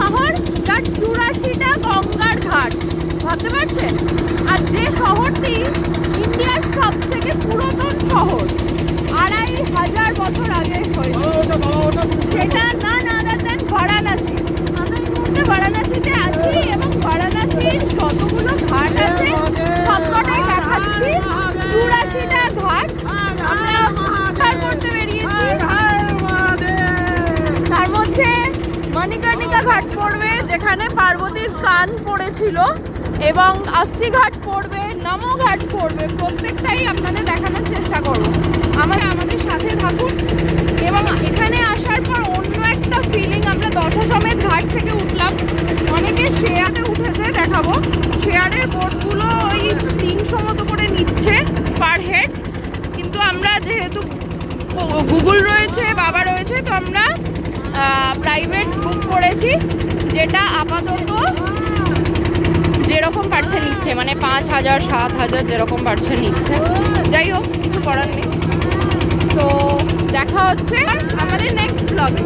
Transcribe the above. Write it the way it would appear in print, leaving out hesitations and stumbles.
শহর যার 84টা গঙ্গার ঘাট, ভাবতে পারছেন? আর যে শহরটি ইন্ডিয়ার সব থেকে পুরাতন শহর, 2500 বছর আগে হয়েছে, সেটা none other than বারাণসী। আমরা এই মুহূর্তে বারাণসীতে আছি এবং বারাণসীর যতগুলো ঘাট আছে সবকটাই দেখাচ্ছি। 84টা ঘাট আমরা উদ্ধার করতে বেরিয়েছি। তার মধ্যে মণিকর্ণিকা ঘাট পড়বে, যেখানে পার্বতীর কান পড়েছিল, এবং 80 ঘাট পড়বে, নমো ঘাট পড়বে। প্রত্যেকটাই আপনাদের দেখানোর চেষ্টা করব। আমাদের সাথে থাকুন। এবং এখানে আসার পর অন্য একটা ফিলিং, আমরা দশাশ্বমেধ ঘাট থেকে উঠলাম, অনেকে শেয়ারে উঠেছে, দেখাবো। শেয়ারের বোটগুলো ওই 300 মতো করে নিচ্ছে পার হেড, কিন্তু আমরা যেহেতু গুগল রয়েছে, বাবা রয়েছে, তো আমরা প্রাইভেট বুক করেছি, যেটা আপাতত যেরকম পারছে নিচ্ছে, মানে 5000 7000 যেরকম পারছে নিচ্ছে। যাই হোক, কিছু করার নেই। তো দেখা হচ্ছে আমাদের নেক্সট ব্লগে।